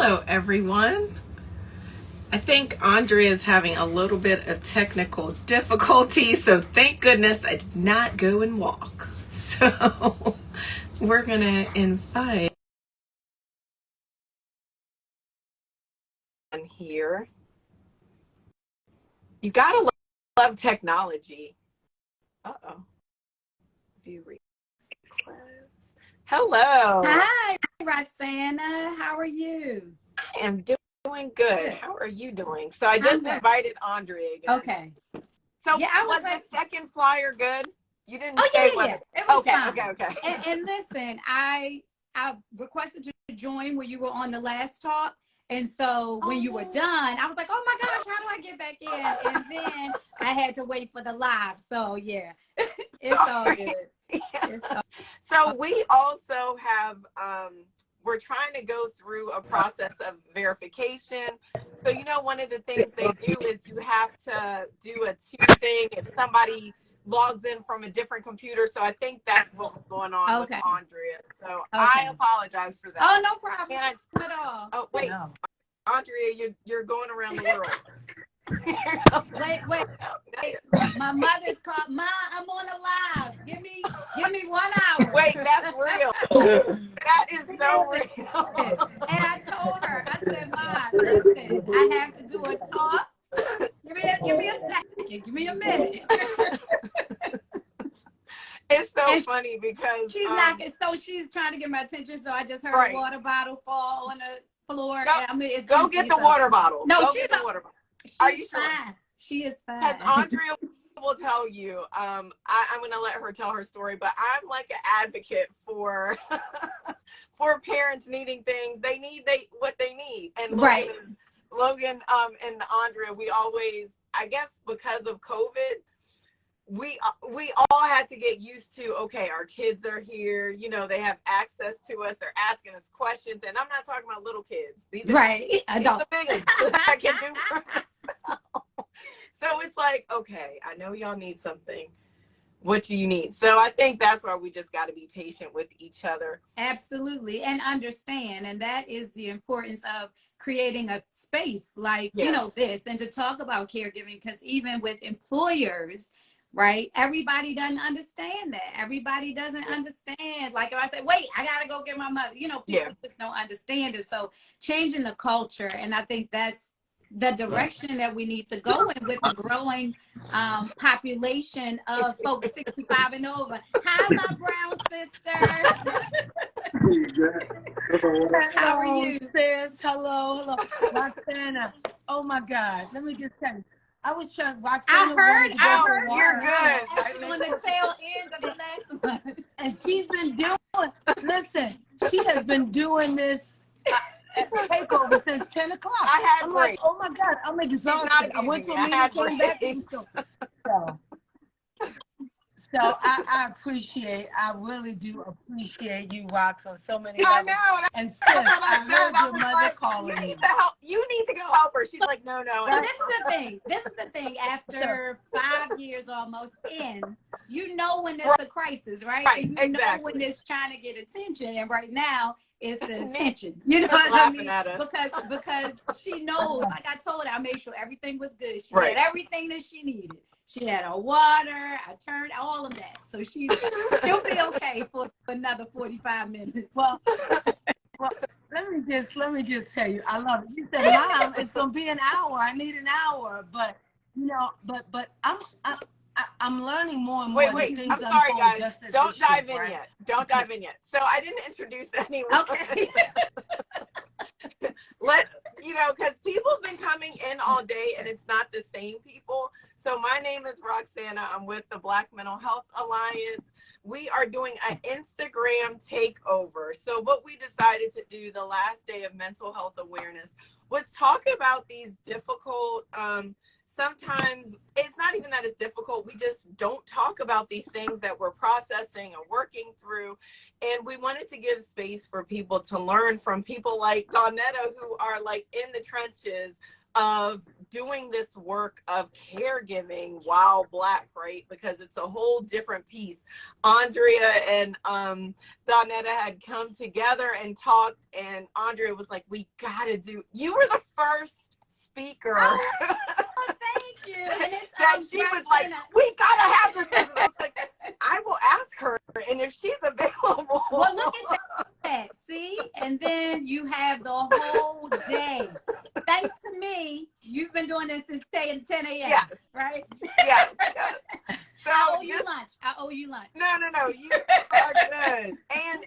Hello, everyone. I think Andrea is having a little bit of technical difficulty, so thank goodness I did not go and walk. So we're going to invite on here. You got to love technology. Uh-oh. View request. Hello. Hi, Roxana. How are you? I am doing good. How are you doing? So I just invited Andrea again. Okay. So yeah, was the second flyer good? You didn't say whether. It was fine. Okay. And listen, I requested to join when you were on the last talk. And so when you were done, I was like, oh my gosh, how do I get back in? And then I had to wait for the live. So yeah, it's all good. So we also have, we're trying to go through a process of verification. So, one of the things they do is you have to do a two thing if somebody logs in from a different computer. So I think that's what's going on with Andrea. So I apologize for that. Oh, no problem at all. Oh, wait. No. Andrea, you're going around the world. Wait. My mother's called. Ma, I'm on a live. Give me 1 hour. Wait, that's real. That is so real. And I told her, I said, Ma, listen, I have to do a talk. Give me a second. Give me a minute. It's so funny because she's not. So she's trying to get my attention. So I just heard a water bottle fall on the floor. Go get the water bottle. No, she's the water bottle. Are you fine? Sure? She is fine. Because Andrea will tell you, I'm going to let her tell her story, but I'm like an advocate for for parents needing things. They need what they need. And Logan and Andrea, we always, I guess because of COVID, we all had to get used to, okay, our kids are here, they have access to us, they're asking us questions, and I'm not talking about little kids. These are the big ones I can do for myself. So it's like, okay, I know y'all need something. What do you need? So I think that's why we just got to be patient with each other. Absolutely. And understand. And that is the importance of creating a space like, this, and to talk about caregiving, because even with employers, right, everybody doesn't understand that. Everybody doesn't understand. Like if I say, wait, I got to go get my mother, people just don't understand it. So changing the culture. And I think that's the direction that we need to go in with the growing population of folks 65 and over. Hi, my brown sister. How are you? Sis? Hello. Roxana. Oh my God. Let me just tell you. I was trying. Roxana, I heard you're good. On the tail end of the last one. And she's been doing. Listen, she has been doing this takeover since 10 o'clock. I'm like, oh my God, I'm exhausted. I went to a meeting, came back, and so I really do appreciate you, Rox, on so many levels. I know. And sis, I heard your mother calling me. You need to go help her. She's like, no. Well, this is the thing. After 5 years almost in, when there's a crisis, right? And you know when it's trying to get attention. And right now, it's the attention. You know what I mean? Because she knows, like I told her, I made sure everything was good. She had everything that she needed. She had her water. I turned all of that. So she'll be okay for another 45 minutes. Well, let me just tell you, I love it. You said, Mom, it's gonna be an hour. I need an hour, but but I'm learning more and more. Wait. I'm sorry, guys. Don't dive in yet. Don't dive in yet. So I didn't introduce anyone. Okay. Because people's been coming in all day, and it's not the same people. So my name is Roxana. I'm with the Black Mental Health Alliance. We are doing an Instagram takeover. So what we decided to do the last day of mental health awareness was talk about these difficult, sometimes it's not even that it's difficult. We just don't talk about these things that we're processing or working through. And we wanted to give space for people to learn from people like Dawnita, who are like in the trenches of doing this work of caregiving while Black, right? Because it's a whole different piece. Andrea and Dawnita had come together and talked, and Andrea was like, we gotta do, you were the first speaker. Oh, thank you. And it's that she was like, we gotta have this. And I was like, I will ask her, and if she's available. Well, look at that. See? And then you have the whole day. Thanks to me, you've been doing this since 10 a.m. Yes. Right? Yes. Yes. So I owe you lunch. I owe you lunch. No. You are good. And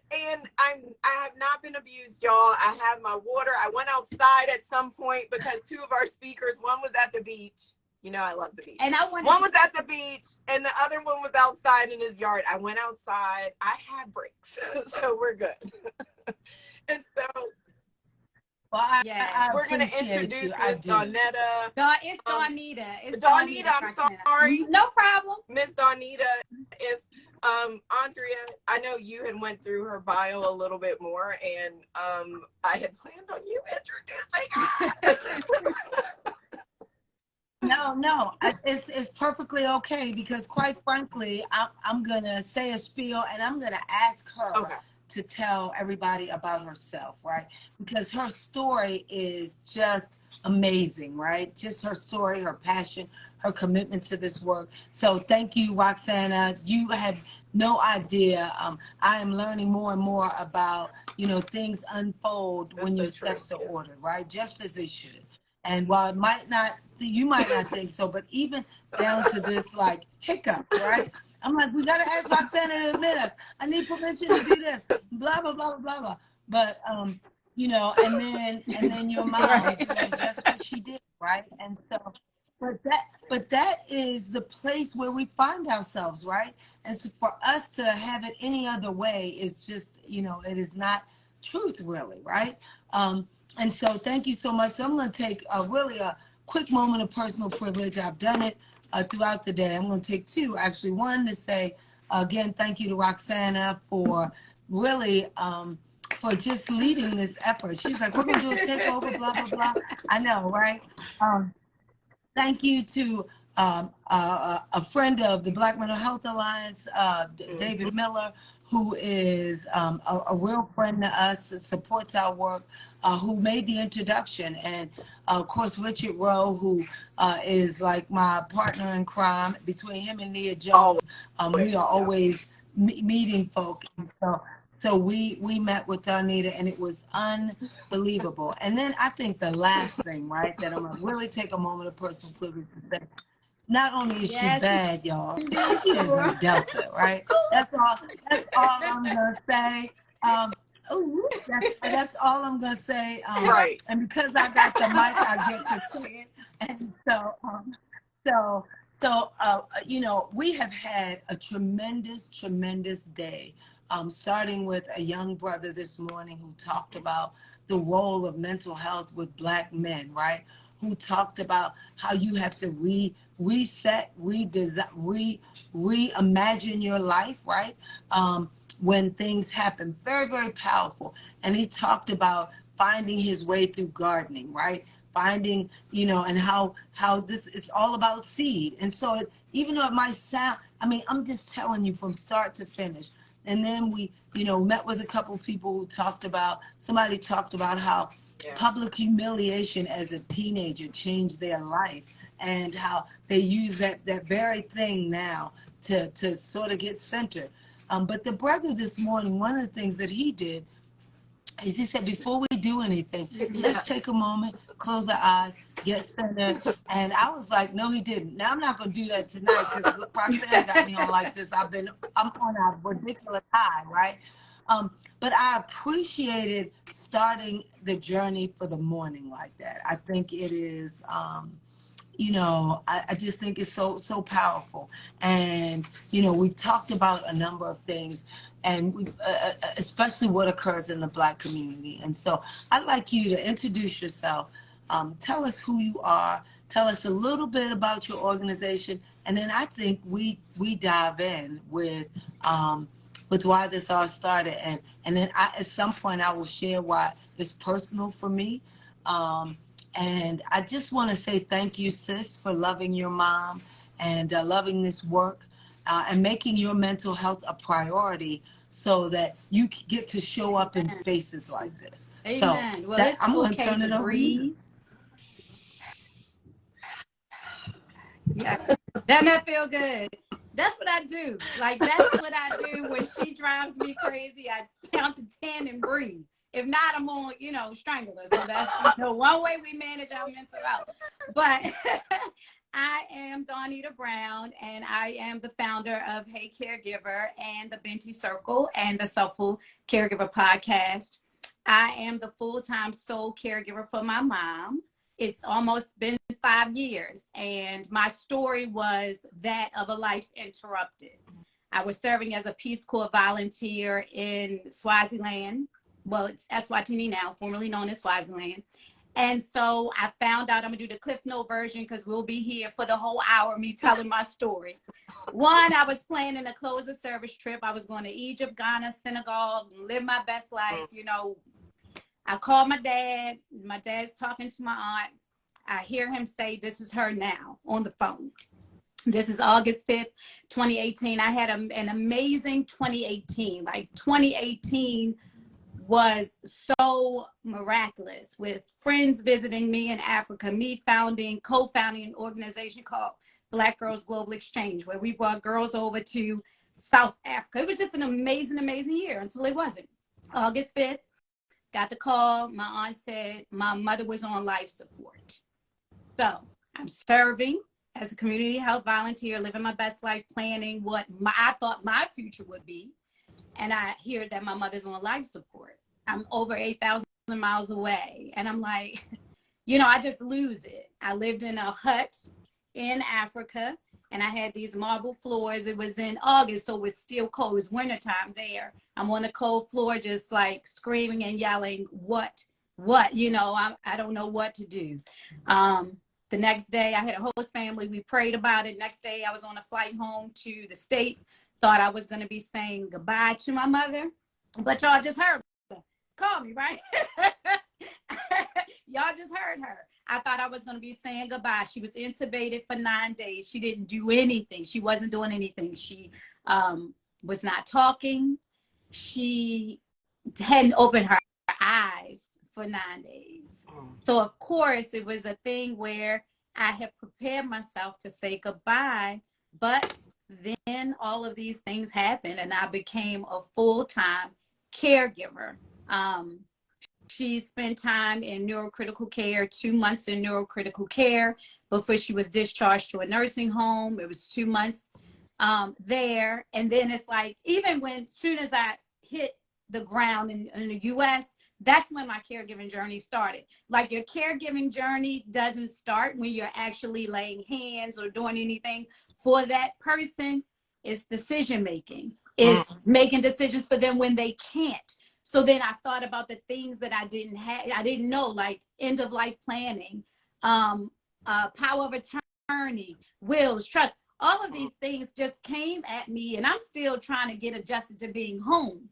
I have not been abused, y'all. I have my water. I went outside at some point because two of our speakers, one was at the beach. You know I love the beach. And one was at the beach, and the other one was outside in his yard. I went outside. I had breaks, so we're good. And so, well, we're going to introduce Miss Dawnita. It's Dawnita. It's Dawnita, I'm sorry. No problem. Miss Dawnita, if Andrea, I know you had went through her bio a little bit more, and I had planned on you introducing her. No, it's perfectly okay, because quite frankly, I'm gonna say a spiel and I'm gonna ask her to tell everybody about herself, right? Because her story is just amazing, right? Just her story, her passion, her commitment to this work. So thank you, Roxana. You had no idea. I am learning more and more about, things unfold when your steps are ordered, right? Just as they should. And while you might not think so, but even down to this like hiccup, right? I'm like, we gotta ask Roxana to admit us. I need permission to do this. Blah blah blah blah blah. But and then your mom, just what she did, right? And so, but that is the place where we find ourselves, right? And so for us to have it any other way is just, it is not truth, really, right? And so thank you so much. So I'm going to take really a quick moment of personal privilege. I've done it throughout the day. I'm going to take two, actually. One, to say, again, thank you to Roxana for really, for just leading this effort. She's like, we're going to do a takeover, blah, blah, blah. I know, right? Thank you to a friend of the Black Mental Health Alliance, David Miller, who is a real friend to us, supports our work, who made the introduction. And of course, Richard Rowe, who is like my partner in crime. Between him and Nia Jones, we are always meeting folk. And so we met with Dawnita, and it was unbelievable. And then I think the last thing, right, that I'm going to really take a moment of personal privilege to say, not only is she bad, y'all, she is a Delta, right? That's all I'm gonna say. That's all I'm gonna say. Right. And because I got the mic, I get to say it. And so, we have had a tremendous day. Starting with a young brother this morning who talked about the role of mental health with Black men, right? Who talked about how you have to reset, reimagine your life, right? When things happen, very, very powerful. And he talked about finding his way through gardening, right? Finding, and how this is all about seed. And so even though it might sound, I'm just telling you from start to finish. And then we, met with a couple people who somebody talked about how public humiliation as a teenager changed their life, and how they use that very thing now to sort of get centered. But the brother this morning, one of the things that he did is he said, before we do anything, let's take a moment, close our eyes, get centered. And I was like, no, he didn't. Now I'm not going to do that tonight because Roxanne got me on like this. I'm on a ridiculous high, right? But I appreciated starting the journey for the morning like that. I think it is, I just think it's so powerful. And, we've talked about a number of things, and we, especially what occurs in the Black community. And so I'd like you to introduce yourself, tell us who you are, tell us a little bit about your organization, and then I think we dive in with why this all started. And then at some point I will share why it's personal for me. And I just want to say thank you, sis, for loving your mom and loving this work and making your mental health a priority so that you get to show up in spaces like this. Amen. So Well, it's I'm going to okay turn to it over to you. breathe. Yeah. Doesn't that feel good? That's what I do. Like, that's what I do when she drives me crazy. I count to 10 and breathe. If not, I'm on, strangler. So that's, one way we manage our mental health. But I am Dawnita Brown, and I am the founder of Hey Caregiver and the Binti Circle and the Soulful Caregiver podcast. I am the full-time sole caregiver for my mom. It's almost been 5 years, and my story was that of a life interrupted. I was serving as a Peace Corps volunteer in Swaziland. Well, it's Eswatini now, formerly known as Swaziland. And so I found out, I'm gonna do the Cliff Note version because we'll be here for the whole hour, me telling my story. One, I was planning a close of service trip. I was going to Egypt, Ghana, Senegal, live my best life, I called my dad. My dad's talking to my aunt. I hear him say, "This is her now," on the phone. This is August 5th, 2018. I had an amazing 2018. Like, 2018 was so miraculous, with friends visiting me in Africa, me co-founding an organization called Black Girls Global Exchange, where we brought girls over to South Africa. It was just an amazing, amazing year until it wasn't. August 5th. Got the call. My aunt said my mother was on life support. So I'm serving as a community health volunteer, living my best life, planning what I thought my future would be. And I hear that my mother's on life support. I'm over 8,000 miles away. And I'm like, I just lose it. I lived in a hut in Africa, and I had these marble floors. It was in August, so it was still cold. It was wintertime there. I'm on the cold floor, just like screaming and yelling, what? I don't know what to do. The next day, I had a host family. We prayed about it. Next day, I was on a flight home to the States. Thought I was going to be saying goodbye to my mother. But y'all just heard her. Call me, right? Y'all just heard her. I thought I was going to be saying goodbye. She was intubated for 9 days. She didn't do anything. She wasn't doing anything. She was not talking. She hadn't opened her eyes for 9 days. So, of course, it was a thing where I had prepared myself to say goodbye. But then all of these things happened, and I became a full-time caregiver. She spent time in neurocritical care, 2 months in neurocritical care before she was discharged to a nursing home. It was 2 months there. And then it's like, even soon as I hit the ground in the US, that's when my caregiving journey started. Like, your caregiving journey doesn't start when you're actually laying hands or doing anything for that person. It's decision making. It's making decisions for them when they can't. So then I thought about the things that I didn't know, like end of life planning, power of attorney, wills, trust. All of these things just came at me, and I'm still trying to get adjusted to being home.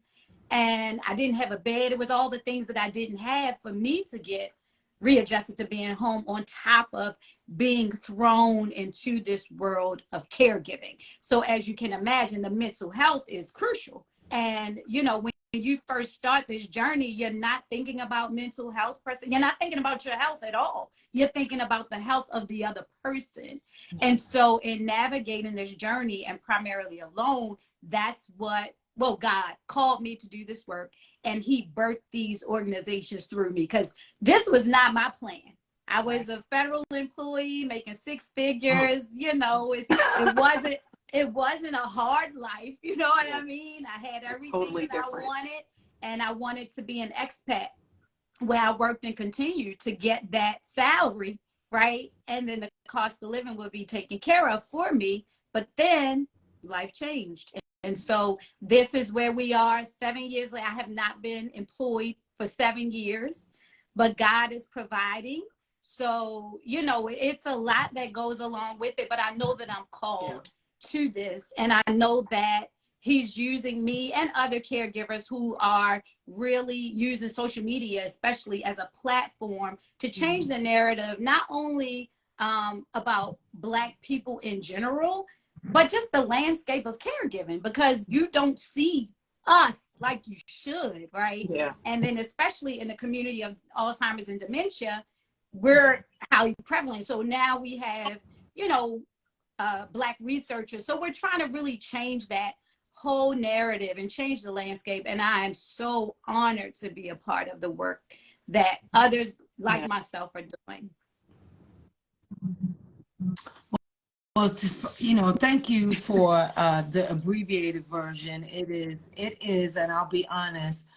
And I didn't have a bed. It was all the things that I didn't have for me to get readjusted to being home, on top of being thrown into this world of caregiving. So as you can imagine, the mental health is crucial. And, when you first start this journey, you're not thinking about mental health person. You're not thinking about your health at all. You're thinking about the health of the other person. And so in navigating this journey, and primarily alone, that's what, God called me to do this work, and he birthed these organizations through me, because this was not my plan. I was a federal employee making 6 figures. It wasn't a hard life. You know what I mean? I had everything totally that different. I wanted, and I wanted to be an expat where I worked and continued to get that salary, right? And then the cost of living would be taken care of for me. But then life changed. And so this is where we are 7 years later. I have not been employed for 7 years, but God is providing. So, it's a lot that goes along with it, but I know that I'm called to this. And I know that he's using me and other caregivers who are really using social media, especially as a platform to change the narrative, not only about Black people in general, but just the landscape of caregiving, because you don't see us like you should, right? Yeah. And then especially in the community of Alzheimer's and dementia, we're highly prevalent. So now we have, you know, Black researchers. So we're trying to really change that whole narrative and change the landscape. And I am so honored to be a part of the work that others like myself are doing. Well, you know, thank you for the abbreviated version. It is, and I'll be honest,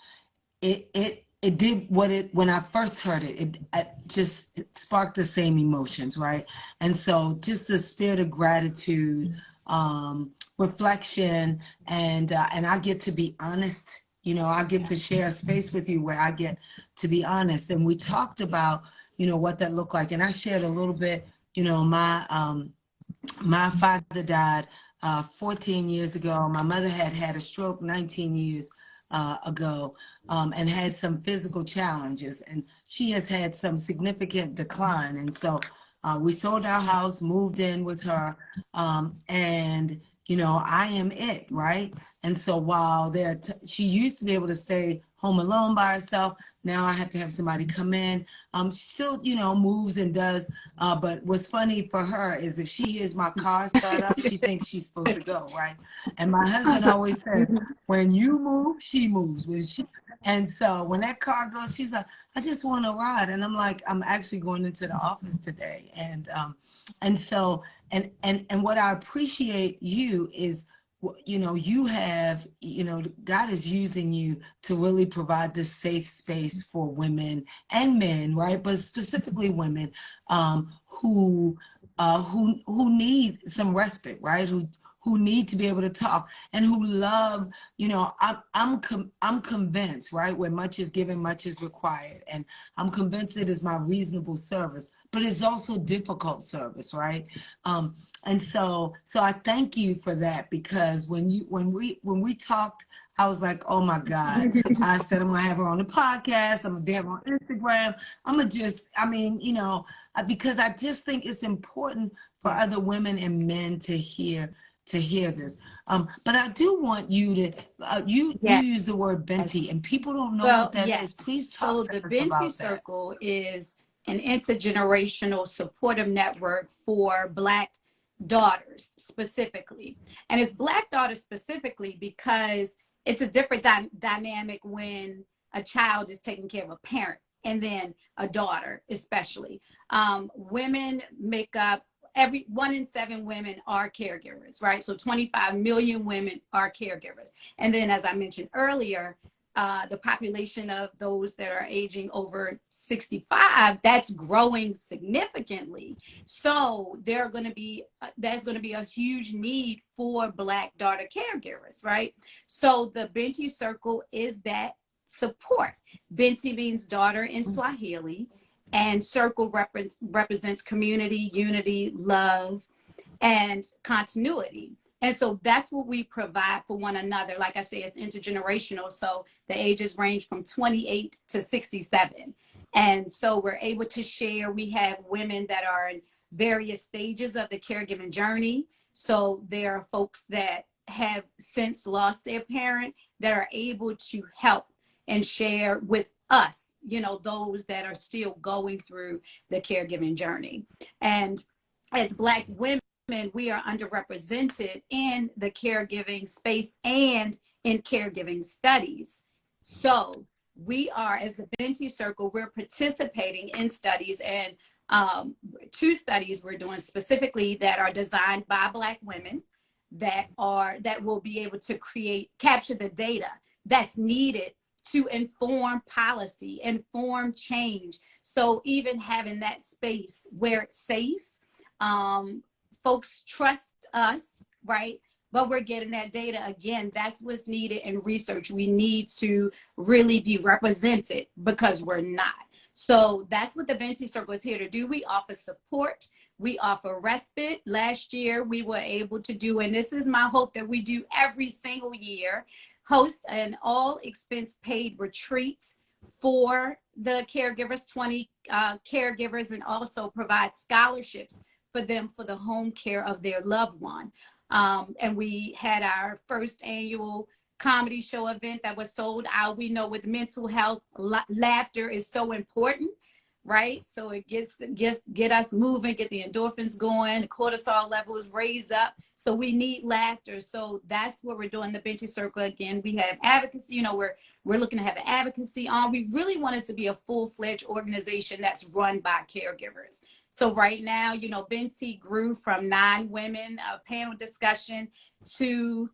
it did what it, when I first heard it, it sparked the same emotions, right? And so just the spirit of gratitude, reflection, and I get to be honest. You know, I get to share a space with you where I get to be honest. And we talked about, you know, what that looked like, and I shared a little bit. You know, my father died 14 years ago. My mother had a stroke 19 years ago, and had some physical challenges, and she has had some significant decline. And so we sold our house, moved in with her, and you know, I am it, right? And so while she used to be able to stay home alone by herself, now I have to have somebody come in. She still, you know, moves and does. But what's funny for her is if she hears my car start up, she thinks she's supposed to go, right? And my husband always says, when you move, she moves. And so when that car goes, she's like, I just want to ride. And I'm like, I'm actually going into the office today. And so, and what I appreciate you is, you know, you have, you know, God is using you to really provide this safe space for women and men, right? But specifically women who need some respite, right? Who need to be able to talk, and who love, you know, I'm convinced, right? Where much is given, much is required. And I'm convinced it is my reasonable service, but it's also difficult service, right? And so I thank you for that, because when we talked, I was like, oh my God. I said, I'm gonna have her on the podcast, I'm gonna have her on Instagram. You know, because I just think it's important for other women and men to hear this. But I do want you to, you use the word Benti, and people don't know what that is. Please talk to us about that. So the Benti Circle is an intergenerational supportive network for Black daughters specifically. And it's Black daughters specifically because it's a different dynamic when a child is taking care of a parent, and then a daughter especially. Women make up, 1 in 7 women are caregivers, right? So 25 million women are caregivers. And then, as I mentioned earlier, the population of those that are aging over 65, that's growing significantly. So there's going to be a huge need for Black daughter caregivers, right? So the Benti Circle is that support. Benti means daughter in Swahili, and circle represents community, unity, love, and continuity. And so that's what we provide for one another. Like I say, it's intergenerational. So the ages range from 28 to 67. And so we're able to share. We have women that are in various stages of the caregiving journey. So there are folks that have since lost their parent that are able to help and share with us, you know, those that are still going through the caregiving journey. And as Black women, we are underrepresented in the caregiving space and in caregiving studies. So we are, as the Benti Circle, we're participating in studies, and 2 studies we're doing specifically that are designed by Black women that will be able to capture the data that's needed to inform policy, inform change. So even having that space where it's safe, folks trust us, right? But we're getting that data. Again, that's what's needed in research. We need to really be represented because we're not. So that's what the Benti Circle is here to do. We offer support. We offer respite. Last year, we were able to do, and this is my hope that we do every single year, host an all expense paid retreat for the caregivers, 20 caregivers, and also provide scholarships for them for the home care of their loved one. And we had our first annual comedy show event that was sold out. We know with mental health, laughter is so important, right? So it get us moving, get the endorphins going, the cortisol levels raise up. So we need laughter. So that's what we're doing. The Benchy Circle again. We have advocacy. You know, we're looking to have an advocacy on. We really want us to be a full-fledged organization that's run by caregivers. So right now, you know, Benchy grew from 9 women, a panel discussion, to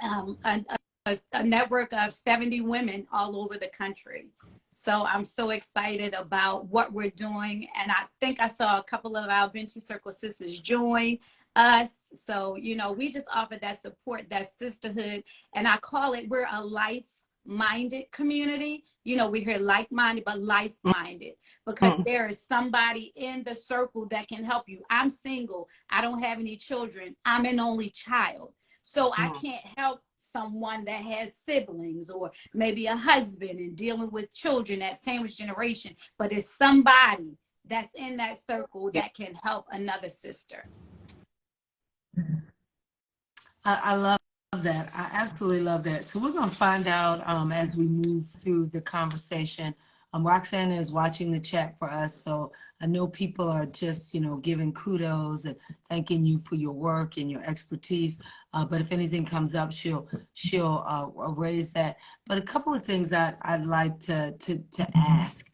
a network of 70 women all over the country. So I'm so excited about what we're doing. And I think I saw a couple of our Benchy Circle sisters join us. So, you know, we just offer that support, that sisterhood. And I call it, we're a life-minded community. You know, we hear like-minded, but life-minded, because there is somebody in the circle that can help you. I'm single. I don't have any children. I'm an only child. So I can't help someone that has siblings or maybe a husband and dealing with children, that sandwich generation, but it's somebody that's in that circle that can help another sister. I love that. I absolutely love that. So we're going to find out as we move through the conversation. Roxanne is watching the chat for us, so I know people are just, you know, giving kudos and thanking you for your work and your expertise. But if anything comes up, she'll raise that. But a couple of things that I'd like to ask,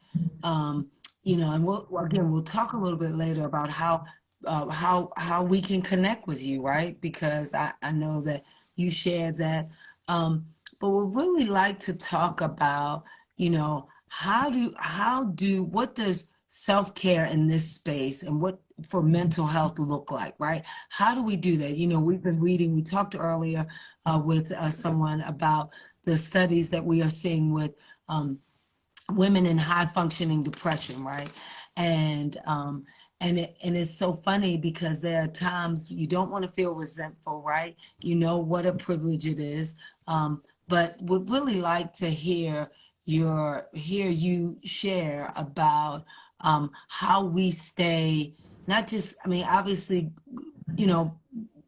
you know, and we'll talk a little bit later about how we can connect with you, right? Because I know that you shared that. But we'd really like to talk about, you know, what does self-care in this space and what for mental health look like, right? How do we do that? You know, we've been reading, we talked earlier with someone about the studies that we are seeing with women in high functioning depression, right? And it's so funny because there are times you don't want to feel resentful, right? You know what a privilege it is, but would really like to hear you share about how we stay, not just, I mean, obviously, you know,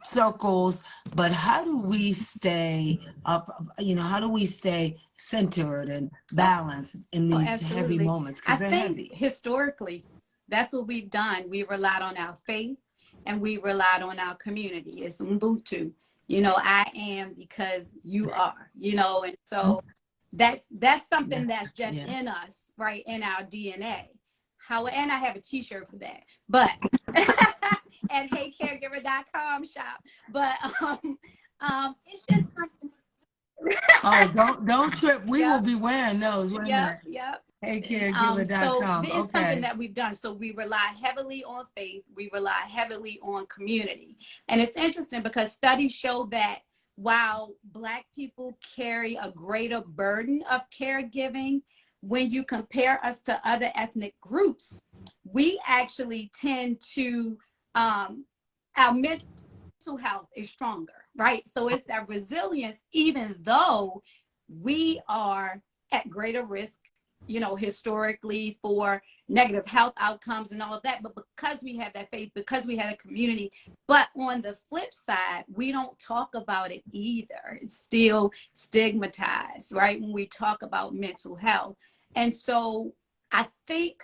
circles, but how do we stay up, you know, how do we stay centered and balanced in these heavy moments? Because they're heavy. Historically, that's what we've done. We relied on our faith and we relied on our community. It's Ubuntu. You know, I am because you are, you know, and so that's something that's just in us, right, in our DNA. And I have a t-shirt for that, but at heycaregiver.com shop. But it's just something. Oh, don't trip. We will be wearing those. Yep. Heycaregiver.com. So it's something that we've done. So we rely heavily on faith. We rely heavily on community. And it's interesting because studies show that while Black people carry a greater burden of caregiving, when you compare us to other ethnic groups, we actually tend to, our mental health is stronger, right? So it's that resilience, even though we are at greater risk, you know, historically for negative health outcomes and all of that, but because we have that faith, because we have a community. But on the flip side, we don't talk about it either. It's still stigmatized, right, when we talk about mental health. And so I think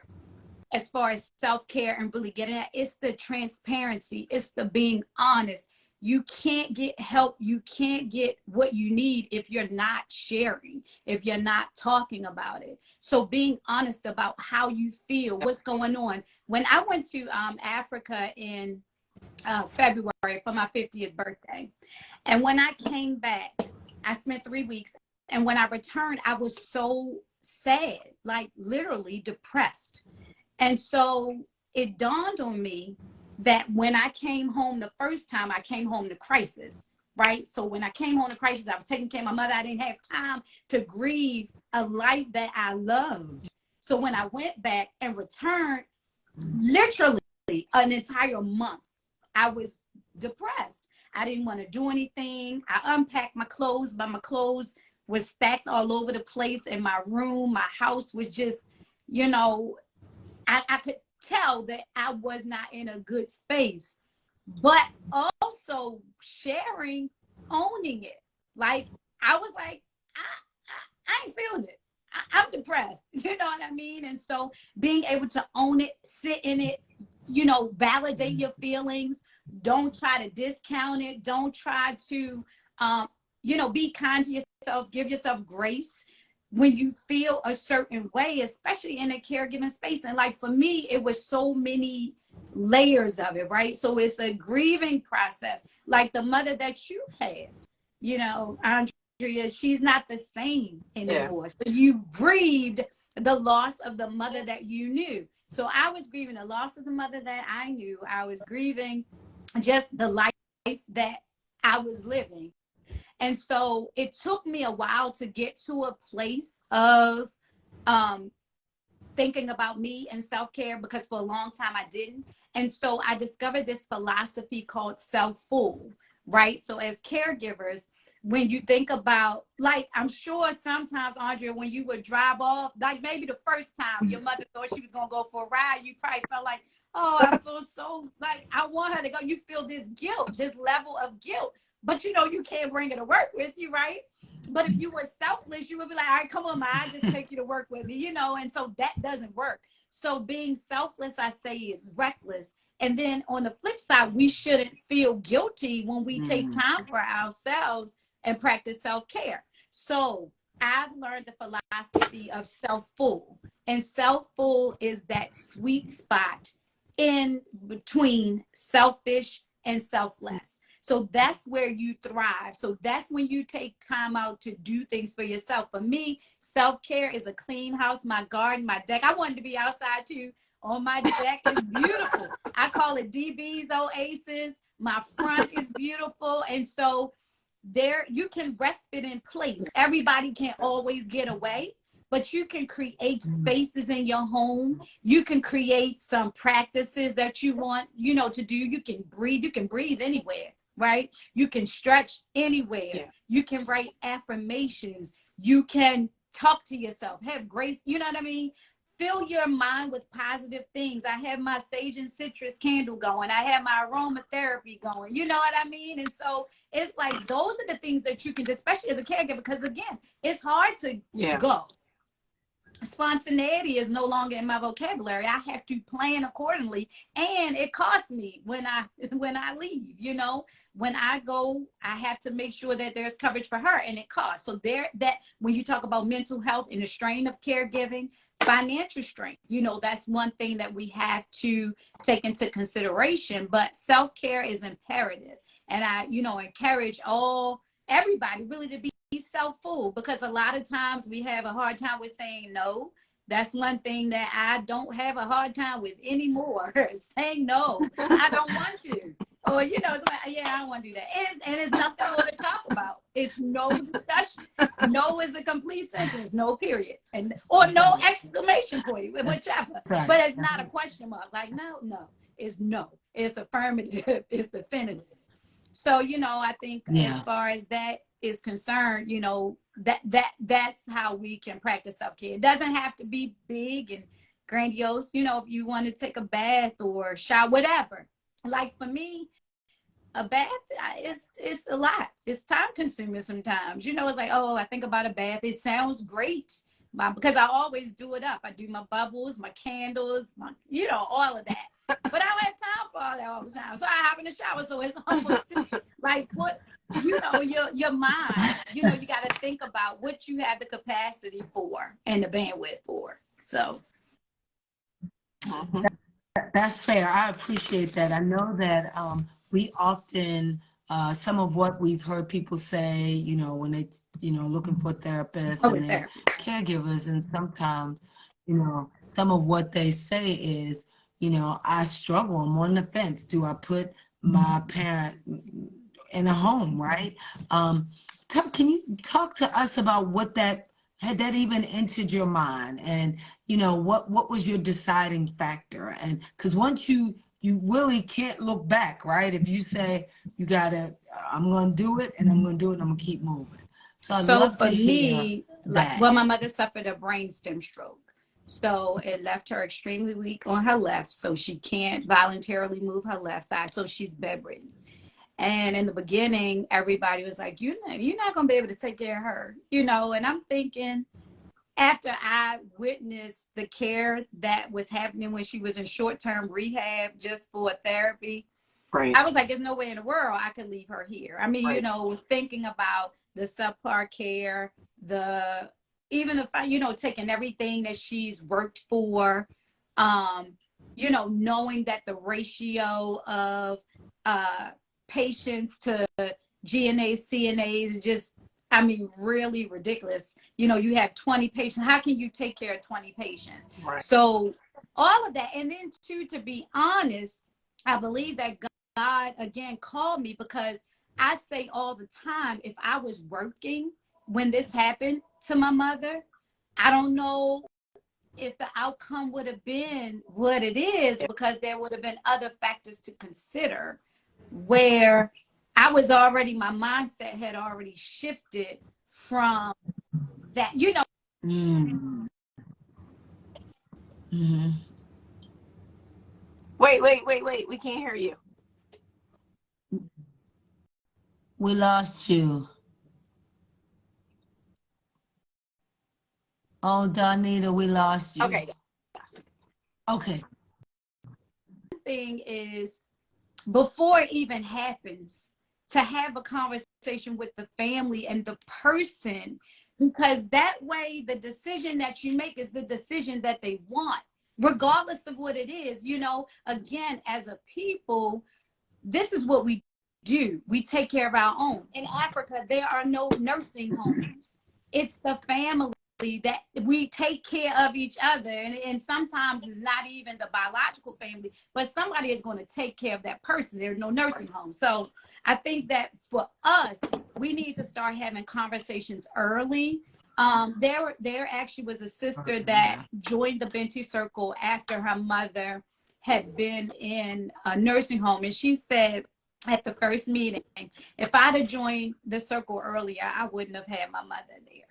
as far as self-care and really getting at, it's the transparency, it's the being honest. You can't get help, you can't get what you need if you're not sharing, if you're not talking about it. So being honest about how you feel, what's going on. When I went to Africa in February for my 50th birthday, and when I came back, I spent 3 weeks, and when I returned, I was so sad, like literally depressed. And so it dawned on me that when I came home the first time, I came home to crisis, right? So when I came home to crisis, I was taking care of my mother. I didn't have time to grieve a life that I loved. So when I went back and returned, literally an entire month, I was depressed. I didn't want to do anything. I unpacked my clothes, but my clothes was stacked all over the place in my room. My house was just, you know, I could tell that I was not in a good space. But also sharing, owning it. Like, I was like, I ain't feeling it. I'm depressed. You know what I mean? And so being able to own it, sit in it, you know, validate your feelings. Don't try to discount it. Don't try to, you know, be kind to yourself. Give yourself grace when you feel a certain way, especially in a caregiving space. And like for me, it was so many layers of it, right? So it's a grieving process. Like the mother that you had, you know, Andrea, she's not the same anymore. So you grieved the loss of the mother that you knew. So I was grieving the loss of the mother that I knew. I was grieving just the life that I was living. And so it took me a while to get to a place of thinking about me and self-care, because for a long time I didn't. And so I discovered this philosophy called self-full, right? So as caregivers, when you think about, like, I'm sure sometimes, Andrea, when you would drive off, like maybe the first time your mother thought she was going to go for a ride, you probably felt like, oh, I feel so, like, I want her to go. You feel this guilt, this level of guilt, but you know, you can't bring her to work with you, right? But if you were selfless, you would be like, all right, come on, I just take you to work with me, you know? And so that doesn't work. So being selfless, I say, is reckless. And then on the flip side, we shouldn't feel guilty when we take time for ourselves and practice self-care. So I've learned the philosophy of self-full. And self-full is that sweet spot in between selfish and selfless. So that's where you thrive. So that's when you take time out to do things for yourself. For me, self-care is a clean house, my garden, my deck. I wanted to be outside too. On my deck is beautiful. I call it DB's Oasis. My front is beautiful. And so there you can respite in place. Everybody can't always get away, but you can create spaces in your home. You can create some practices that you want, you know, to do. You can breathe anywhere, right? You can stretch anywhere. Yeah. You can write affirmations. You can talk to yourself, have grace, you know what I mean? Fill your mind with positive things. I have my sage and citrus candle going. I have my aromatherapy going. You know what I mean? And so it's like, those are the things that you can do, especially as a caregiver, because again, it's hard to go. Spontaneity is no longer in my vocabulary. I have to plan accordingly, and it costs me when I leave. You know, when I go, I have to make sure that there's coverage for her, and it costs. So that when you talk about mental health and the strain of caregiving, financial strain, you know, that's one thing that we have to take into consideration. But self-care is imperative, and I, you know, encourage everybody really to be self-full, because a lot of times we have a hard time with saying no. That's one thing that I don't have a hard time with anymore. Saying no, I don't want to. Or, you know, yeah, I don't want to do that. And it's nothing more to talk about. It's no discussion. No is a complete sentence, no period. Or no exclamation point, whichever. But it's not a question mark. Like, no. It's no. It's affirmative. It's definitive. So, you know, I think as far as that is concerned, you know, that's how we can practice self-care. It doesn't have to be big and grandiose. You know, if you want to take a bath or shower, whatever. Like for me, a bath it's a lot. It's time consuming sometimes. You know, it's like, oh, I think about a bath. It sounds great, because I always do it up. I do my bubbles, my candles, you know, all of that. But I don't have time for all that all the time. So I hop in the shower. So it's almost like, what, you know, your mind, you know, you got to think about what you have the capacity for and the bandwidth for. So. That's fair. I appreciate that. I know that we often, some of what we've heard people say, you know, when they, you know, looking for therapists and their caregivers, and sometimes, you know, some of what they say is, you know, I struggle. I'm on the fence. Do I put my parent in a home, right? Can you talk to us about what had that even entered your mind, and you know, what was your deciding factor? And because once you you really can't look back, right? If you say you gotta, I'm gonna do it, and I'm gonna do it, and I'm gonna keep moving. So I'd So love to for hear me, like, that. well, my mother suffered a brainstem stroke. So it left her extremely weak on her left. So she can't voluntarily move her left side. So she's bedridden. And in the beginning, everybody was like, you're not going to be able to take care of her, and I'm thinking, after I witnessed the care that was happening when she was in short-term rehab just for therapy, right. I was like, there's no way in the world I could leave her here. I mean, right. Thinking about the subpar care, even the, taking everything that she's worked for, knowing that the ratio of patients to GNAs, CNAs, just, I mean, really ridiculous. You have 20 patients. How can you take care of 20 patients? Right. So all of that. And then too, to be honest, I believe that God again called me, because I say all the time, if I was working when this happened to my mother, I don't know if the outcome would have been what it is, because there would have been other factors to consider, where I was already, my mindset had already shifted from that, Mm-hmm. Mm-hmm. Wait. We can't hear you. We lost you. Oh, Dawnita, we lost you. Okay. Okay. Thing is, before it even happens, to have a conversation with the family and the person, because that way the decision that you make is the decision that they want, regardless of what it is. Again, as a people, this is what we do. We take care of our own. In Africa, there are no nursing homes. It's the family that we take care of each other. And sometimes it's not even the biological family, but somebody is going to take care of that person. There's no nursing home. So I think that for us, we need to start having conversations early. There actually was a sister that joined the Binti Circle after her mother had been in a nursing home. And she said at the first meeting, if I'd have joined the circle earlier, I wouldn't have had my mother there.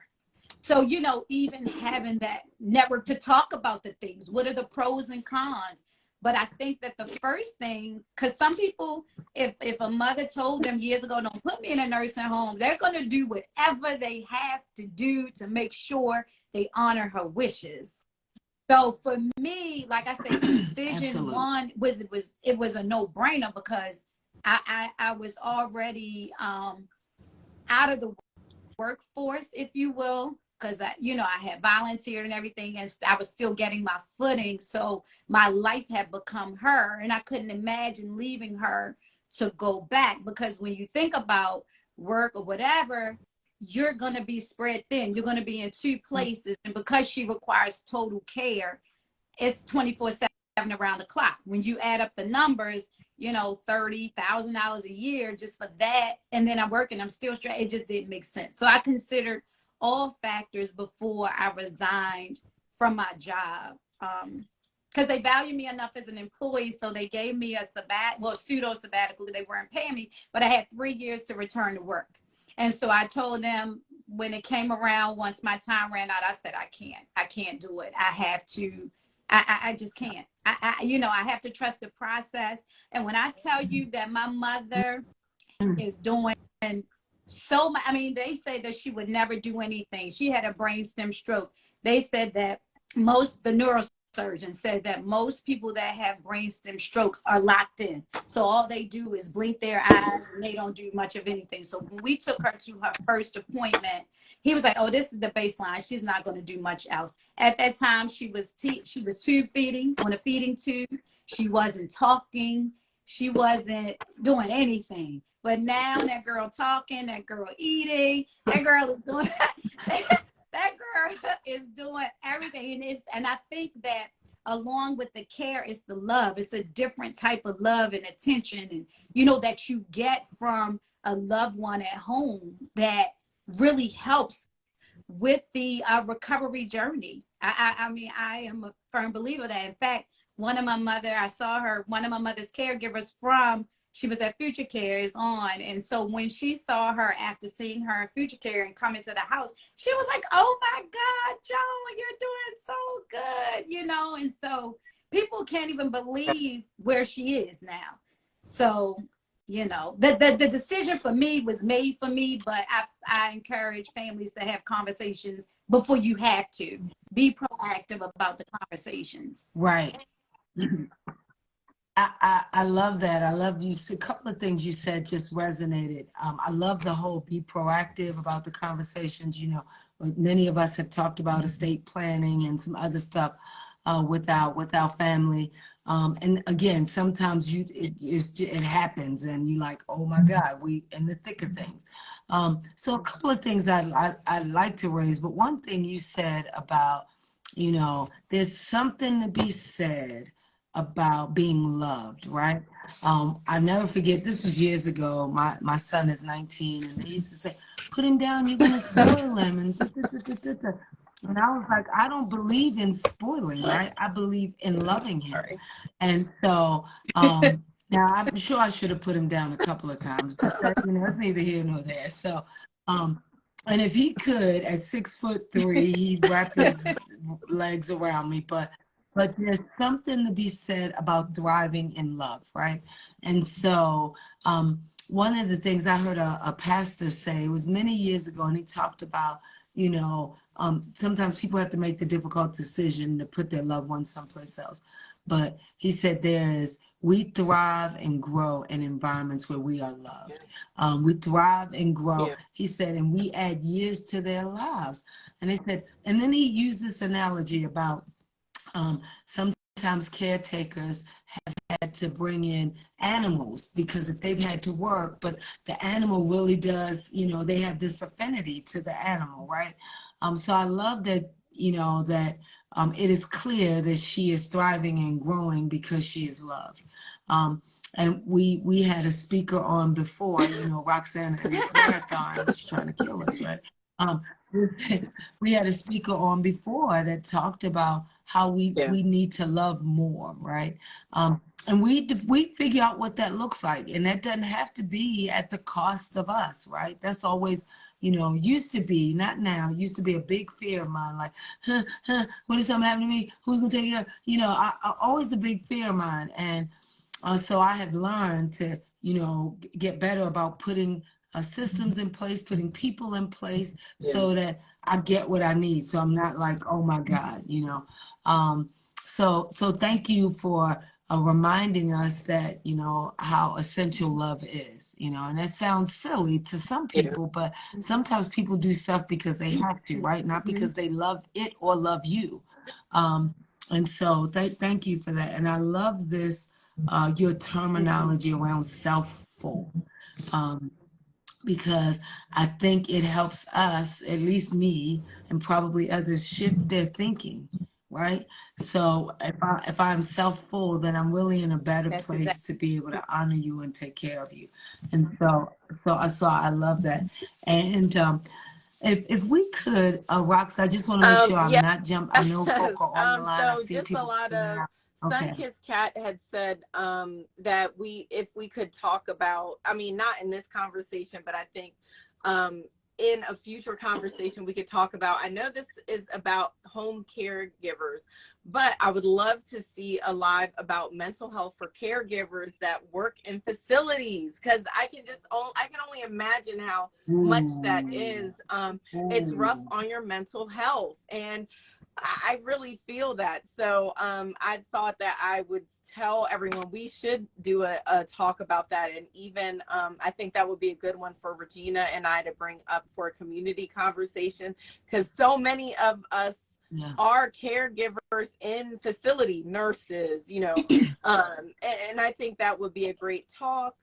So, even having that network to talk about the things, what are the pros and cons? But I think that the first thing, because some people, if a mother told them years ago, don't put me in a nursing home, they're going to do whatever they have to do to make sure they honor her wishes. So for me, like I said, decision one was a no-brainer, because I was already out of the workforce, if you will, because I had volunteered and everything, and I was still getting my footing. So my life had become her, and I couldn't imagine leaving her to go back, because when you think about work or whatever, you're going to be spread thin. You're going to be in two places. And because she requires total care, it's 24/7 around the clock. When you add up the numbers, $30,000 a year just for that. And then I'm working, I'm still straight. It just didn't make sense. So I considered all factors before I resigned from my job. Because they value me enough as an employee. So they gave me a pseudo sabbatical. They weren't paying me, but I had 3 years to return to work. And so I told them when it came around, once my time ran out, I said, I can't do it. I have to, I just can't. I have to trust the process. And when I tell you that my mother is doing so much, I mean, they say that she would never do anything. She had a brainstem stroke. They said that the neurosurgeon said that most people that have brainstem strokes are locked in. So all they do is blink their eyes and they don't do much of anything. So when we took her to her first appointment, he was like, oh, this is the baseline. She's not going to do much else. At that time, she was tube feeding on a feeding tube. She wasn't talking. She wasn't doing anything. But now that girl talking, that girl eating, that girl is doing that girl is doing everything. And I think that along with the care is the love. It's a different type of love and attention, and that you get from a loved one at home that really helps with the recovery journey. I mean, I am a firm believer that, in fact, one of my mother, I saw her, one of my mother's caregivers from, she was at Future Care is on. And so when she saw her after seeing her in Future Care and coming to the house, she was like, oh my God, Joan, you're doing so good, you know? And so people can't even believe where she is now. So, you know, the decision for me was made for me, but I encourage families to have conversations before you have to. Be proactive about the conversations. Right. I love that. I love you. A couple of things you said just resonated. I love the whole be proactive about the conversations. You know, many of us have talked about estate planning and some other stuff with our family. And again, sometimes it happens, and you like, oh my God, we in the thick of things. So a couple of things I'd like to raise, but one thing you said about, you know, there's something to be said about being loved, right? I never forget, this was years ago. My son is 19, and they used to say, put him down, you're gonna spoil him, and and I was like, I don't believe in spoiling, right? I believe in loving him. And so now I'm sure I should have put him down a couple of times, but you know, it's neither here nor there. So and if he could, at 6'3", he'd wrap his legs around me, but there's something to be said about thriving in love, right? And so one of the things I heard a pastor say, it was many years ago, and he talked about, you know, sometimes people have to make the difficult decision to put their loved ones someplace else. But he said we thrive and grow in environments where we are loved. We thrive and grow, he said, and we add years to their lives. And he said, and then he used this analogy about sometimes caretakers have had to bring in animals because if they've had to work, but the animal really does, you know, they have this affinity to the animal, right? So I love that, you know, that it is clear that she is thriving and growing because she is loved. And we had a speaker on before, you know, Roxanne and this marathon, she's trying to kill us, right? We had a speaker on before that talked about how we need to love more, right? And we figure out what that looks like, and that doesn't have to be at the cost of us, right? That's always, you know, used to be, not now, used to be a big fear of mine, like, what if something happened to me? Who's gonna take care? You know, always a big fear of mine, and so I have learned to, you know, get better about putting systems in place, putting people in place so that I get what I need. So I'm not like, oh my God, you know. So thank you for reminding us that, you know, how essential love is, you know, and that sounds silly to some people, but sometimes people do stuff because they have to, right? Not because they love it or love you. And so thank you for that. And I love this, your terminology around self-full. Because I think it helps us, at least me, and probably others, shift their thinking, right? So if I'm self-full, then I'm really in a better place to be able to honor you and take care of you. And so I love that. And if we could, Rox, I just want to make sure I'm not jumping. I know folk are on the line. So I see just people. A lot of Sunkissed Cat had said that if we could talk about, I mean, not in this conversation, but I think in a future conversation we could talk about, I know this is about home caregivers, but I would love to see a live about mental health for caregivers that work in facilities, because I can only imagine how much that is. It's rough on your mental health, and I really feel that. So I thought that I would tell everyone we should do a talk about that. And even I think that would be a good one for Regina and I to bring up for a community conversation, because so many of us are caregivers in facility, nurses, you know, and I think that would be a great talk.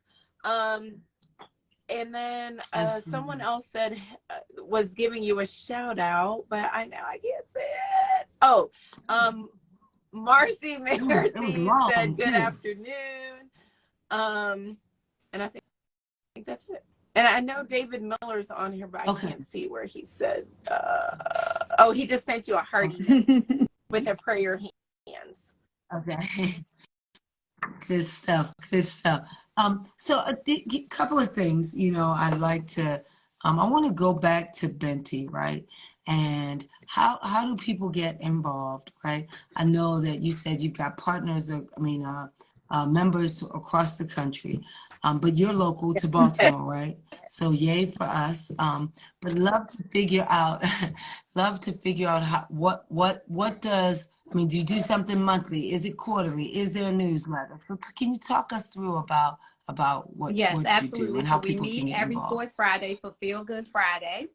And then someone else said was giving you a shout out, but I know I can't say it. Oh, Marcy Mercy said good afternoon. And I think that's it. And I know David Miller's on here, but I can't see where he said. Oh, he just sent you a hearty with a prayer hands. Okay. Good stuff. Good stuff. So a couple of things, I'd like to, I want to go back to Benti, right? And how do people get involved, right? I know that you said you've got partners, members across the country, but you're local to Baltimore, right? So yay for us. But love to figure out, love to figure out what does do you do something monthly? Is it quarterly? Is there a newsletter? So can you talk us through about Yes, what you do absolutely. and So how we people can meet get every involved? fourth Friday for Feel Good Friday.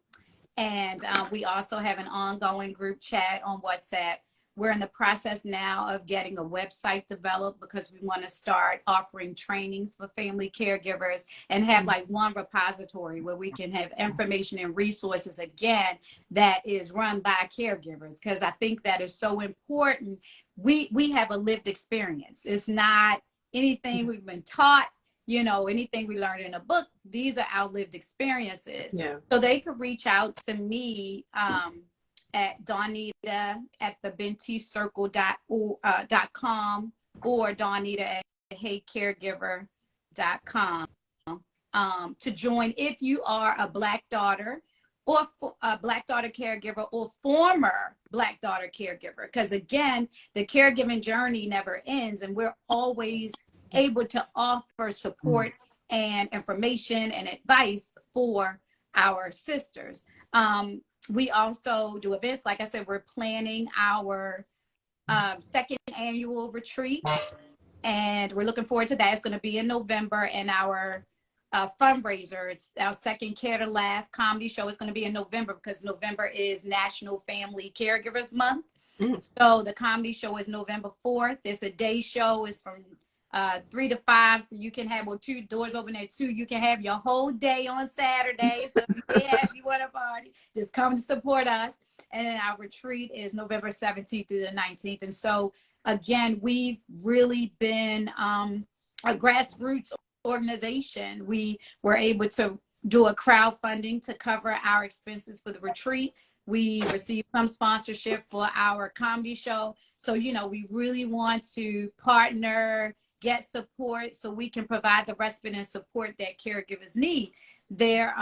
And we also have an ongoing group chat on WhatsApp. We're in the process now of getting a website developed because we want to start offering trainings for family caregivers and have like one repository where we can have information and resources again that is run by caregivers, because I think that is so important. We have a lived experience. It's not anything we've been taught, anything we learned in a book. These are our lived experiences. Yeah. So they could reach out to me at Dawnita at thebentiCircle.com or Dawnita at heycaregiver.com to join if you are a Black daughter or a Black daughter caregiver or former Black daughter caregiver. Because again, the caregiving journey never ends, and we're always able to offer support and information and advice for our sisters. We also do events. Like I said, we're planning our second annual retreat, and we're looking forward to that. It's going to be in November, and our fundraiser, it's our second Care to Laugh comedy show, is going to be in November because November is National Family Caregivers Month. So the comedy show is November 4th. It's a day show. It's from 3 to 5, so you can have 2 doors open at 2. You can have your whole day on Saturday. So if you want to party, just come to support us. And then our retreat is November 17th through the 19th. And so again, we've really been a grassroots organization. We were able to do a crowdfunding to cover our expenses for the retreat. We received some sponsorship for our comedy show. So, we really want to partner, get support so we can provide the respite and support that caregivers need. There,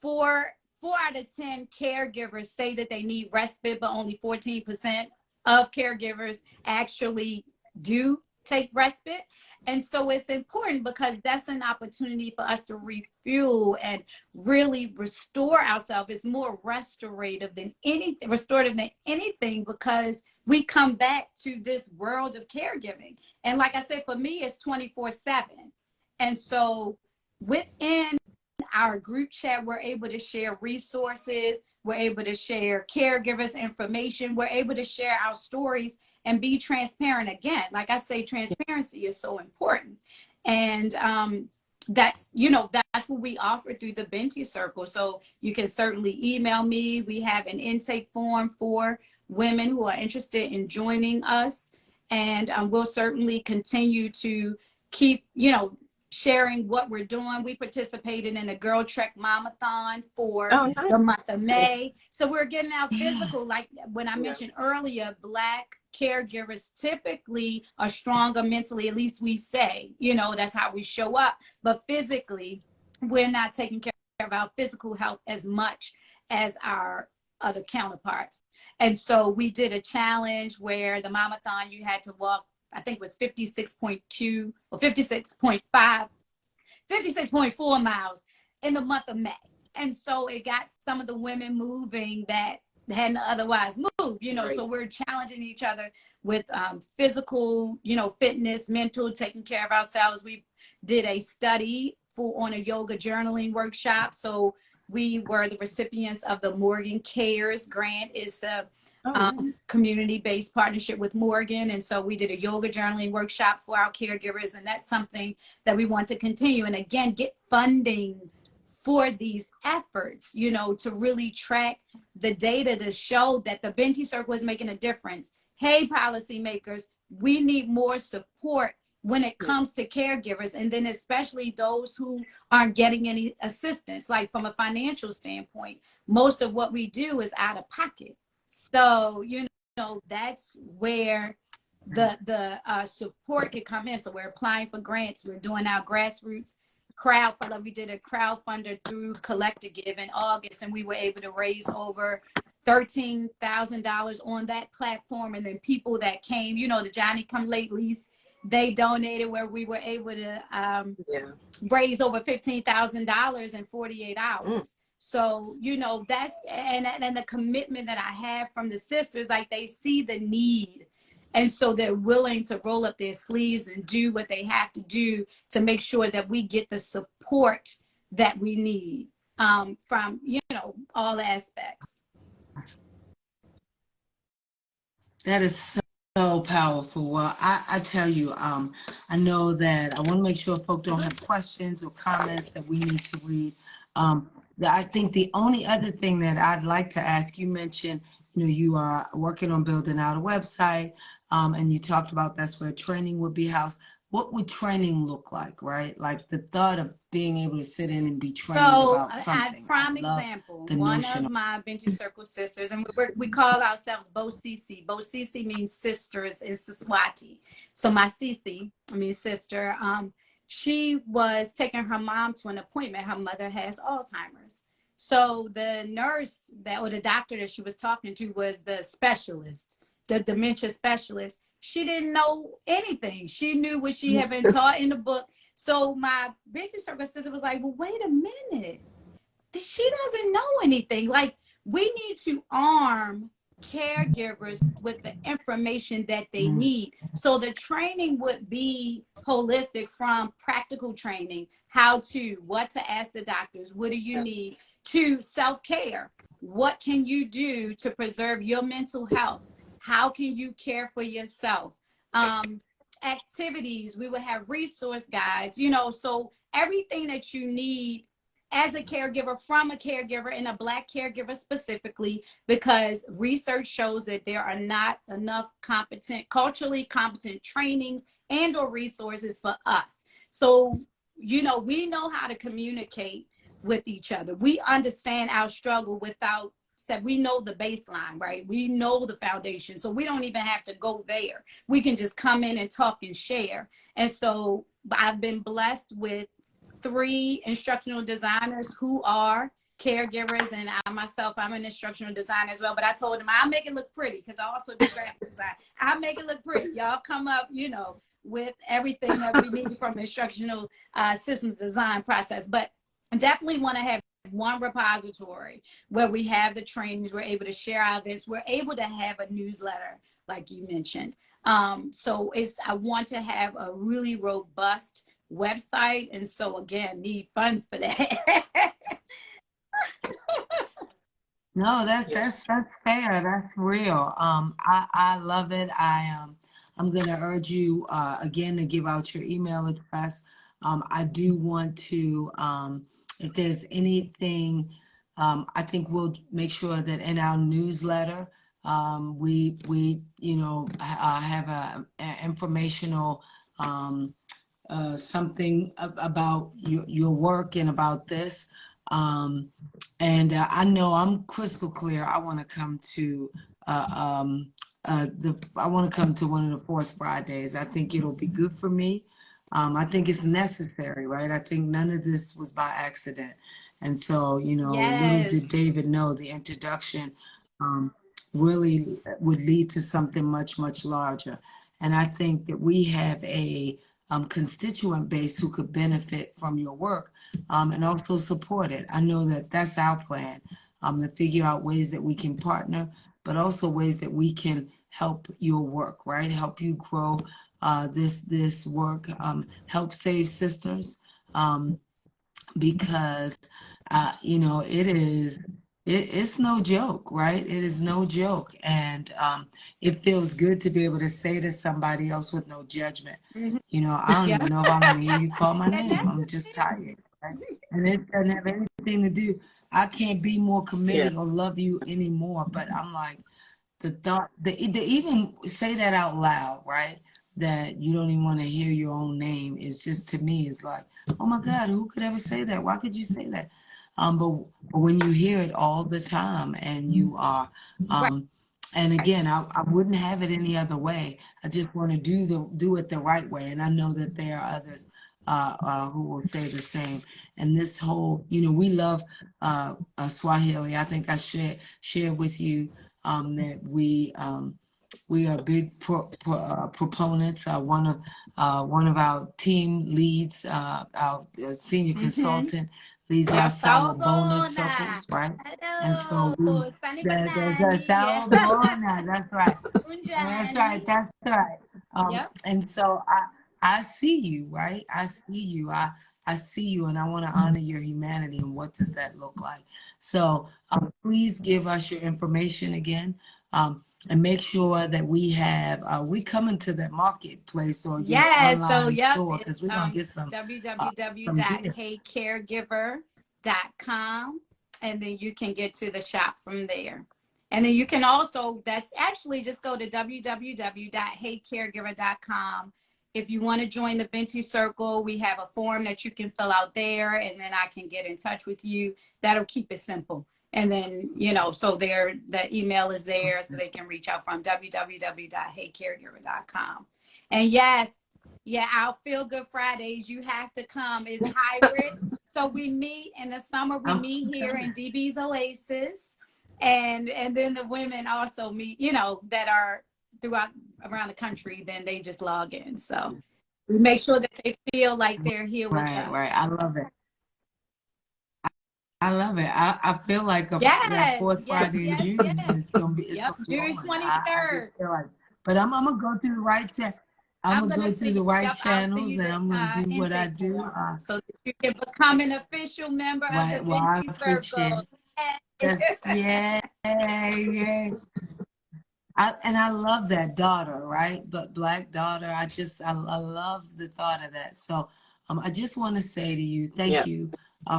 4 out of 10 caregivers say that they need respite, but only 14% of caregivers actually do take respite. And so it's important because that's an opportunity for us to refuel and really restore ourselves. It's more restorative than anything because we come back to this world of caregiving. And like I said, for me, it's 24/7. And so within our group chat, we're able to share resources. We're able to share caregivers information. We're able to share our stories and be transparent. Again, like I say, transparency is so important. And that's what we offer through the Benti Circle. So you can certainly email me. We have an intake form for women who are interested in joining us. And we'll certainly continue to keep, sharing what we're doing. We participated in a Girl Trek Momathon for the month of May. So we're getting out physical. Like when I mentioned earlier, Black caregivers typically are stronger mentally, at least we say, that's how we show up. But physically, we're not taking care of our physical health as much as our other counterparts. And so we did a challenge where the Momathon, you had to walk, I think it was 56.2 or 56.4 miles in the month of May. And so it got some of the women moving that hadn't otherwise moved, right. So we're challenging each other with physical, fitness, mental, taking care of ourselves. We did a study on a yoga journaling workshop. So we were the recipients of the Morgan Cares grant. Is the community-based partnership with Morgan. And so we did a yoga journaling workshop for our caregivers. And that's something that we want to continue. And again, get funding for these efforts, to really track the data to show that the Benti Circle is making a difference. Hey, policymakers, we need more support when it comes to caregivers, and then especially those who aren't getting any assistance, like from a financial standpoint. Most of what we do is out of pocket. So, that's where the support could come in. So we're applying for grants. We're doing our grassroots crowdfunder. We did a crowdfunder through Collective in August, and we were able to raise over $13,000 on that platform. And then people that came, you know, the Johnny Come Latelys, they donated, where we were able to raise over $15,000 in 48 hours. So, you know, that's, and the commitment that I have from the sisters, like they see the need. And so they're willing to roll up their sleeves and do what they have to do to make sure that we get the support that we need from, you know, all aspects. That is so powerful. Well, I tell you, I know that I want to make sure folks don't have questions or comments that we need to read. I think the only other thing that I'd like to ask, you mentioned, you know, you are working on building out a website, and you talked about that's where training would be housed. What would training look like, right? Like the thought of being able to sit in and be trained about something. Prime example, one of my Benji Circle sisters, and we call ourselves Bo Sisi. Bo Sisi means sisters in Siswati. So my Sisi, I mean sister, she was taking her mom to an appointment. Her mother has Alzheimer's. So the nurse or the doctor that she was talking to was the specialist, the dementia specialist. She didn't know anything. She knew what she had been taught in the book. So my Benji Circle sister was like, well, wait a minute. She doesn't know anything. Like, we need to arm caregivers with the information that they need. So the training would be holistic, from practical training, what to ask the doctors, what do you need, to self-care. What can you do to preserve your mental health? How can you care for yourself? Activities, we would have resource guides, you know, so everything that you need as a caregiver, from a caregiver, and a Black caregiver specifically, because research shows that there are not enough culturally competent trainings and or resources for us. So, you know, we know how to communicate with each other. We understand our struggle without step. We know the baseline, right? We know the foundation. So we don't even have to go there. We can just come in and talk and share. And so I've been blessed with 3 instructional designers who are caregivers, and I myself, I'm an instructional designer as well. But I told them I'll make it look pretty, because I also do graphic design. I'll make it look pretty. Y'all come up, you know, with everything that we need from instructional systems design process. But I definitely want to have one repository where we have the trainings, we're able to share our events, we're able to have a newsletter, like you mentioned. So I want to have a really robust website, and so again, need funds for that. No, that's fair. That's real. I love it. I'm gonna urge you again to give out your email address. I do want to, if there's anything, I think we'll make sure that in our newsletter, we you know, have a informational something about your work and about this. And I know I'm crystal clear. I want to come to I want to come to one of the 4th Fridays. I think it'll be good for me. I think it's necessary, right? I think none of this was by accident. And so, you know, Yes. Little did David know the introduction really would lead to something much, much larger. And I think that we have a constituent base who could benefit from your work and also support it. I know that that's our plan, to figure out ways that we can partner, but also ways that we can help your work, right? Help you grow this work, help save sisters, because you know, it's no joke, right? It is no joke. And it feels good to be able to say to somebody else with no judgment, you know, I don't even know if I want to hear you call my name. I'm just tired. Right? And it doesn't have anything to do. I can't be more committed or love you anymore. But I'm like, the thought, they even say that out loud, right? That you don't even want to hear your own name. It's just, to me, it's like, oh my God, who could ever say that? Why could you say that? But when you hear it all the time, and you are And again, I wouldn't have it any other way. I just want to do it the right way. And I know that there are others who will say the same. And this whole, we love Swahili. I think I shared with you that we are big proponents. One of our team leads, our senior consultant, leads our summer bonus circles, right? And so that's right. That's right. That's right. Yep. And so I see you, right? I see you. I see you, and I want to honor your humanity. And what does that look like? So please give us your information again, and make sure that we come into that marketplace or your online store, because we're gonna get some www.heycaregiver.com, and then you can get to the shop from there. And then you can also, that's actually just go to www.heycaregiver.com. If you want to join the Venti Circle, we have a form that you can fill out there, and then I can get in touch with you. That'll keep it simple. And then, so the email is there, so they can reach out from www.heycaregiver.com. And yes, our Feel Good Fridays, you have to come. It's hybrid. So we meet in the summer, we meet here in DB's Oasis. And then the women also meet, that are around the country, then they just log in. So we make sure that they feel like they're here with us. Right. I love it. I feel like that fourth Friday in June is gonna be. It's June 23rd. But I'm gonna go through the right I'm gonna go through the right channels, and I'm gonna do what I do, so that you can become an official member of the Venti Circle. Yeah. I love that daughter, right? But Black daughter, I love the thought of that. So I just want to say to you, thank you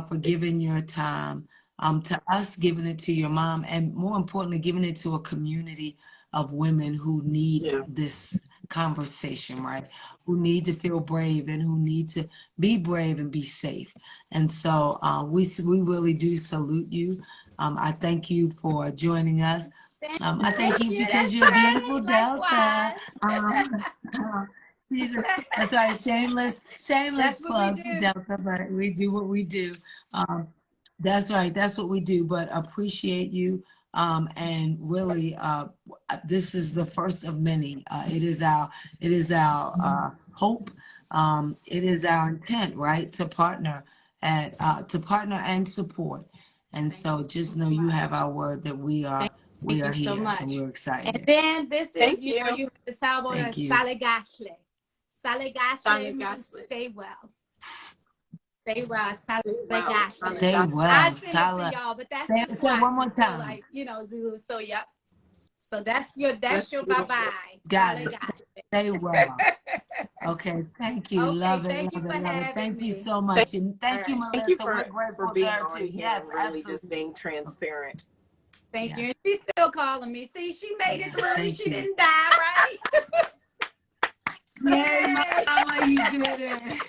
for giving your time to us, giving it to your mom, and more importantly, giving it to a community of women who need this conversation, right? Who need to feel brave and who need to be brave and be safe. And so we really do salute you. I thank you for joining us. I thank you because you're a beautiful Delta. That's right, shameless plug for Delta, but we do what we do. That's right, that's what we do. But appreciate you, and really, this is the first of many. It is our hope. It is our intent, right, to partner and support. And so just know you have our word that we are here and we're excited. And then this is, you have the salvo of Salegashle. Salegashle means stay well. Stay well, Salegashle. Stay well. I sent it to y'all, but that's just one more time. So like, Zulu. So So that's your bye-bye. Got it. Stay well. Okay, thank you. Love it. Thank you for having me. Thank you so much. And thank you, Melissa. Thank you for being on here. Yes, really absolutely. Just being transparent. Thank you. And she's still calling me. See, she made it through. She didn't die, right? Yay, Mama, you did it.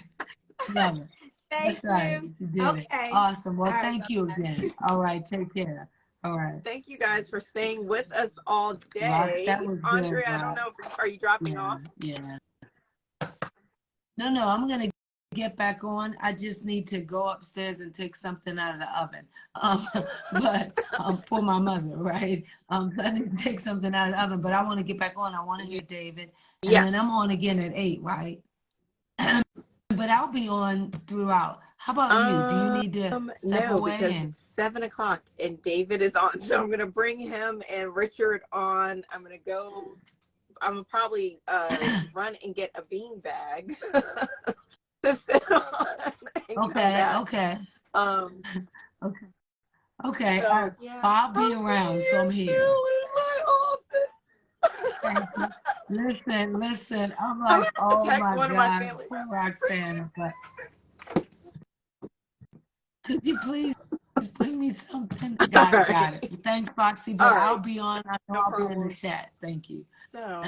Love it. Thank you. You did it. Awesome. Well, thank you again. All right, take care. All right. Thank you guys for staying with us all day. That was Andrea, good, I don't know, are you dropping off? Yeah. No, I'm going to get back on. I just need to go upstairs and take something out of the oven. But for my mother, right? I need to take something out of the oven, but I want to get back on. I want to hear David. And then I'm on again at 8, right? But I'll be on throughout. How about you? Do you need to step away? Because it's 7 o'clock and David is on. So I'm going to bring him and Richard on. I'm going to probably run and get a bean bag. To sit on Okay. Okay. So, I'll be around, so I'm here. Still in my office. Listen. I'm like, oh my God, poor Roxanne. But could you please bring me something? Got it. Thanks, Foxy. But I'll be on. I'll be in the chat. Thank you. So.